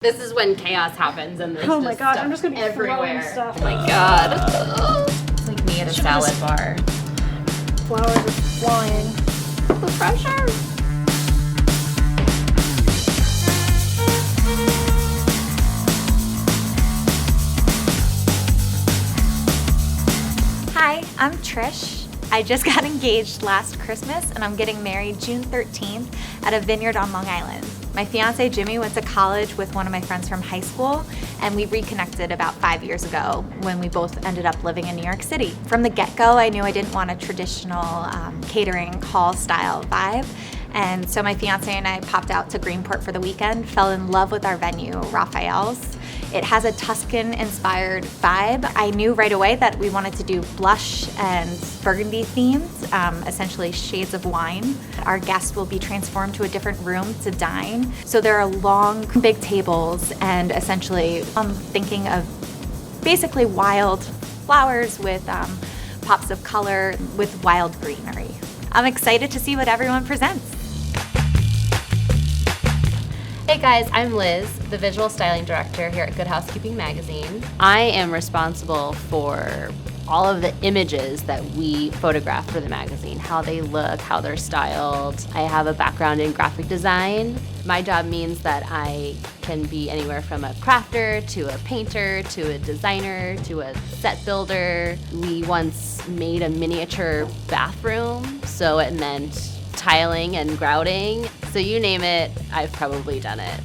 This is when chaos happens and there's oh my god, I'm just gonna be everywhere. Stuff. Oh my god. It's like me at a salad bar. Flowers are flying. The pressure. Hi, I'm Trish. I just got engaged last Christmas and I'm getting married June 13th at a Vineyard on Long Island. My fiance Jimmy went to college with one of my friends from high school and we reconnected about 5 years ago when we both ended up living in New York City. From the get-go, I knew I didn't want a traditional catering hall style vibe. And so my fiance and I popped out to Greenport for the weekend, fell in love with our venue, Raphael's. It has a Tuscan-inspired vibe. I knew right away that we wanted to do blush and burgundy themes, essentially shades of wine. Our guests will be transformed to a different room to dine. So there are long, big tables, and essentially I'm thinking of basically wild flowers with pops of color with wild greenery. I'm excited to see what everyone presents. Hey guys, I'm Liz, the visual styling director here at Good Housekeeping magazine. I am responsible for all of the images that we photograph for the magazine, how they look, how they're styled. I have a background in graphic design. My job means that I can be anywhere from a crafter to a painter to a designer to a set builder. We once made a miniature bathroom, so it meant tiling and grouting. So you name it, I've probably done it.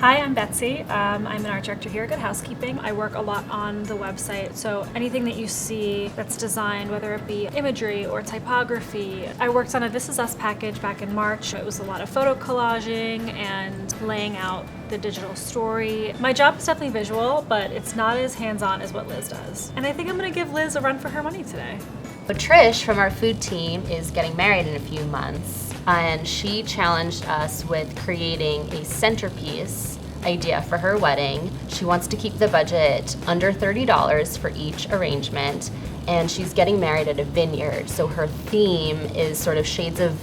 Hi, I'm Betsy. I'm an art director here at Good Housekeeping. I work a lot on the website, so anything that you see that's designed, whether it be imagery or typography. I worked on a This Is Us package back in March. It was a lot of photo collaging and laying out the digital story. My job is definitely visual, but it's not as hands-on as what Liz does. And I think I'm gonna give Liz a run for her money today. But Trish from our food team is getting married in a few months, and she challenged us with creating a centerpiece idea for her wedding. She wants to keep the budget under $30 for each arrangement, and she's getting married at a vineyard, so her theme is sort of shades of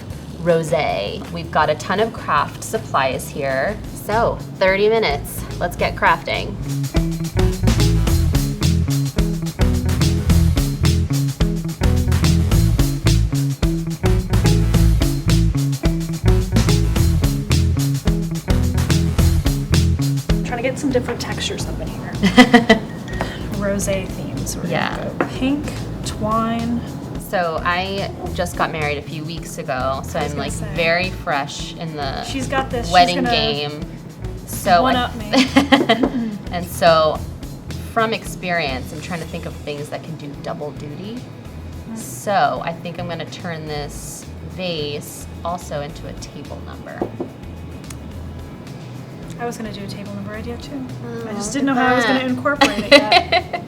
rosé. We've got a ton of craft supplies here. So 30 minutes, let's get crafting. Get some different textures up in here. Rosé themes. We're gonna go pink, twine. So I just got married a few weeks ago, so I'm like very fresh in the She's got this wedding game. So one up me. And so from experience, I'm trying to think of things that can do double duty. So I think I'm gonna turn this vase also into a table number. I was going to do a table number idea too. I just didn't know how I was going to incorporate it yet.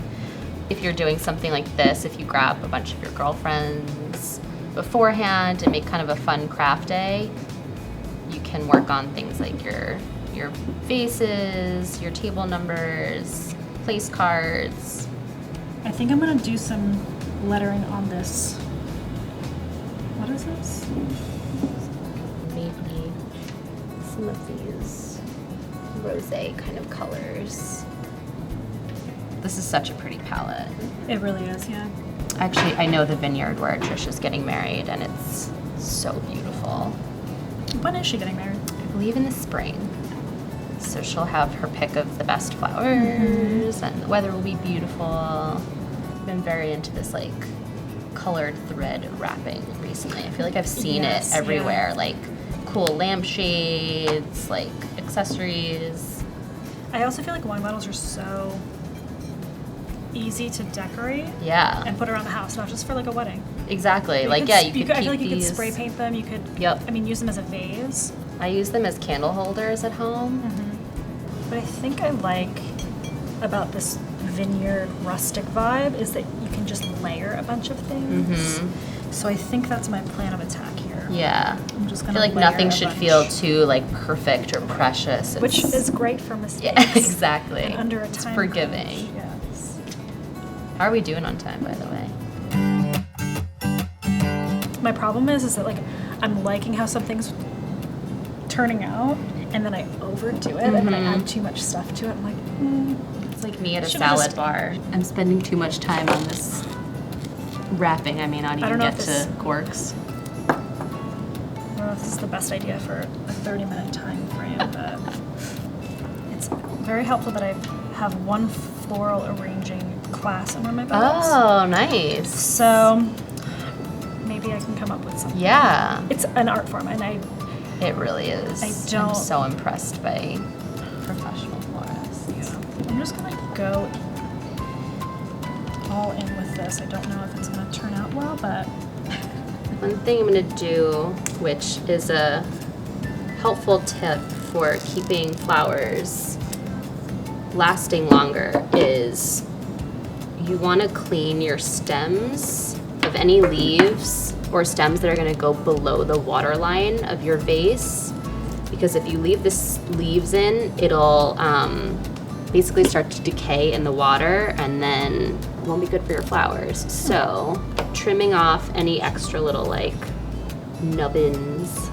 If you're doing something like this, if you grab a bunch of your girlfriends beforehand and make kind of a fun craft day, you can work on things like your vases, your table numbers, place cards. I think I'm going to do some lettering on this. What is this? Maybe some of these rosé kind of colors. This is such a pretty palette. It really is, yeah. Actually, I know the vineyard where Trish is getting married, and it's so beautiful. When is she getting married? I believe in the spring. So she'll have her pick of the best flowers, and the weather will be beautiful. I've been very into this like colored thread wrapping recently. I feel like I've seen it everywhere, like cool lampshades, like accessories. I also feel like wine bottles are so easy to decorate. Yeah. And put around the house, not just for like a wedding. Exactly. You like could, yeah, you could I feel like keep you could these. spray paint them. You could. Yep. I mean, use them as a vase. I use them as candle holders at home. What I think I like about this vineyard rustic vibe is that you can just layer a bunch of things. So I think that's my plan of attack here. Yeah. I'm just I gonna feel like layer nothing a should bunch. feel too like perfect or precious. Which is great for mistakes. Yeah, exactly. And under a It's time forgiving. crunch. Yes. How are we doing on time, by the way? My problem is that like I'm liking how something's turning out, and then I overdo it, and then I add too much stuff to it. I'm like, It's like me at a Should've salad just- bar. I'm spending too much time on this wrapping. I may not even know get if to this- corks. I don't know if this is the best idea for a 30-minute time frame, but it's very helpful that I have one floral arranging class in one of my books. Oh, nice. So maybe I can come up with something. Yeah, It's an art form, and it really is. I'm I'm so impressed by professional florists. I'm just gonna go all in with this. I don't know if it's gonna turn out well, but One thing I'm going to do, which is a helpful tip for keeping flowers lasting longer, is you want to clean your stems of any leaves or stems that are going to go below the water line of your vase, because if you leave the leaves in, it'll basically start to decay in the water, and then it won't be good for your flowers. So trimming off any extra little like nubbins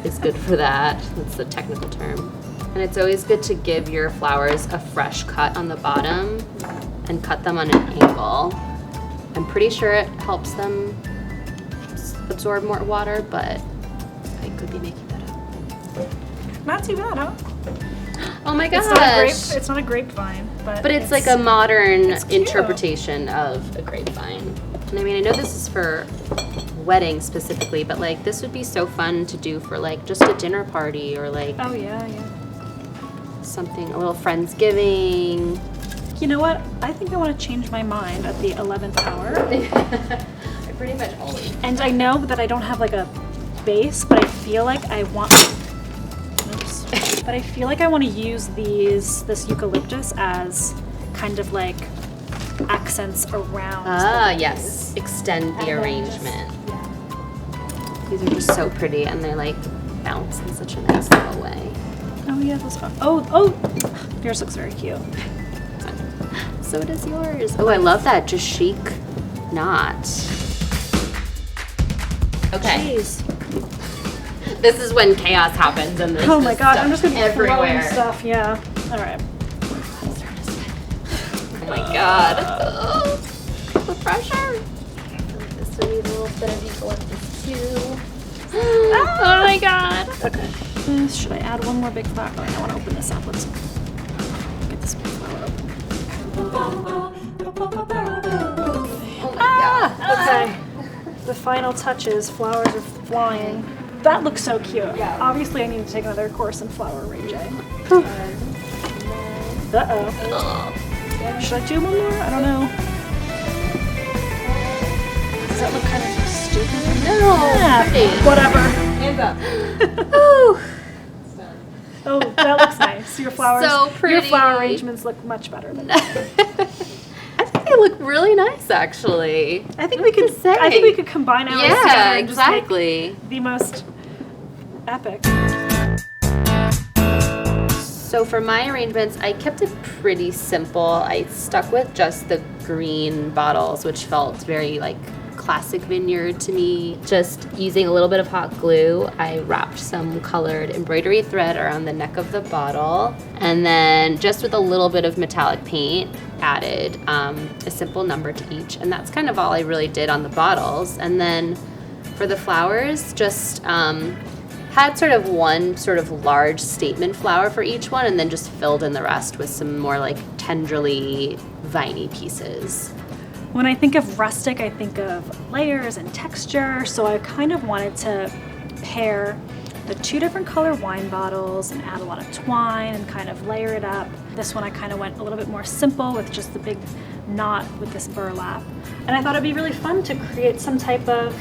is good for that. That's the technical term. And it's always good to give your flowers a fresh cut on the bottom and cut them on an angle. I'm pretty sure it helps them absorb more water, but I could be making that up. not too bad, huh? Oh my gosh. It's not a grapevine, but But it's like a modern it's cute. interpretation of a grapevine. And I mean, I know this is for weddings specifically, but like this would be so fun to do for like just a dinner party or like Oh yeah. something, a little Friendsgiving. You know what? I think I want to change my mind at the 11th hour. I pretty much always. And I know that I don't have like a base, but I feel like I want. Oops. But I feel like I want to use this eucalyptus as kind of like accents around. Ah, the yes. vase. Extend the And then arrangement. yeah. These are just so pretty, and they like bounce in such a nice little way. Oh yeah, those are. Oh, yours looks very cute. So does yours. Oh, I love that. Just chic knot. Okay. Jeez. This is when chaos happens and there's Oh my just god, stuff I'm just gonna be throwing everywhere. stuff. Yeah. All right. Oh my god. Oh, the pressure. I feel like this would need a little bit of eucalyptus too. Oh my god. Okay. Should I add one more big flower? Oh, I want to open this up. Let's get this big flower open. Oh my god. Okay. The final touches. Flowers are flying. That looks so cute. Yeah. Obviously, I need to take another course in flower arranging. Oh. Should I do one more? I don't know. Does that look kind of stupid? No. Yeah, Pretty. whatever. Hands up. Ooh. Oh, that looks nice. Your flowers. So Your pretty. flower arrangements look much better than that. I think they look really nice, actually. I think we could. say. I think we could combine ours together Yeah, and just make exactly. the most epic. So for my arrangements, I kept it pretty simple. I stuck with just the green bottles, which felt very like classic Vineyard to me. Just using a little bit of hot glue, I wrapped some colored embroidery thread around the neck of the bottle, and then just with a little bit of metallic paint, added a simple number to each, and that's kind of all I really did on the bottles. And then for the flowers, just had sort of one sort of large statement flower for each one, and then just filled in the rest with some more like tenderly viney pieces. When I think of rustic, I think of layers and texture, so I kind of wanted to pair the two different color wine bottles and add a lot of twine and kind of layer it up. This one I kind of went a little bit more simple with just the big knot with this burlap. And I thought it'd be really fun to create some type of,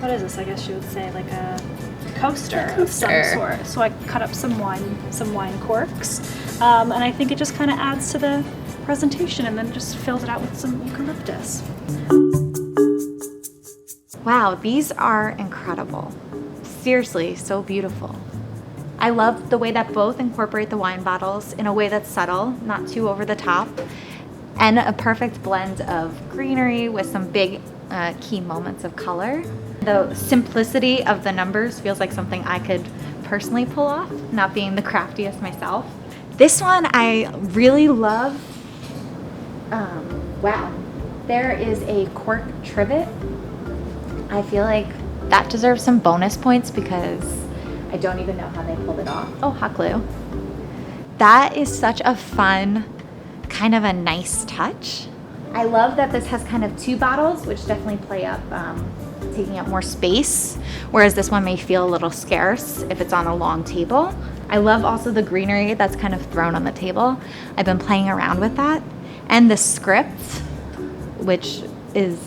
what is this? I guess you would say like a coaster of some sort. So I cut up some wine corks, and I think it just kind of adds to the presentation, and then just filled it out with some eucalyptus. Wow, these are incredible. Seriously, so beautiful. I love the way that both incorporate the wine bottles in a way that's subtle, not too over the top, and a perfect blend of greenery with some big key moments of color. The simplicity of the numbers feels like something I could personally pull off, not being the craftiest myself. This one I really love. Wow, there is a cork trivet. I feel like that deserves some bonus points because I don't even know how they pulled it off. Oh, hot glue. That is such a fun, kind of a nice touch. I love that this has kind of two bottles, which definitely play up, taking up more space, whereas this one may feel a little scarce if it's on a long table. I love also the greenery that's kind of thrown on the table. I've been playing around with that. And the script, which is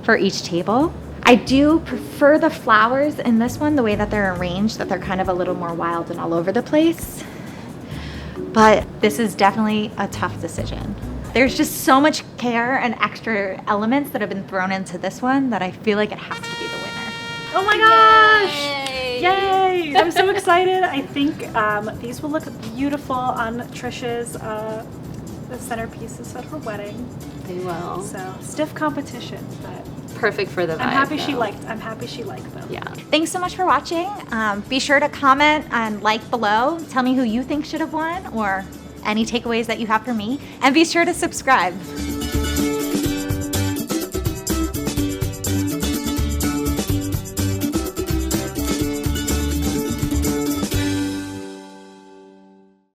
for each table. I do prefer the flowers in this one, the way that they're arranged, that they're kind of a little more wild and all over the place. But this is definitely a tough decision. There's just so much care and extra elements that have been thrown into this one that I feel like it has to be the winner. Oh my gosh! Yay! Yay! I'm so excited. I think these will look beautiful on Trish's the centerpieces at her wedding. They will. So stiff competition, but Perfect for the vibe. I'm happy she though. liked them. Yeah. Thanks so much for watching. Be sure to comment and like below. Tell me who you think should have won or any takeaways that you have for me. And be sure to subscribe.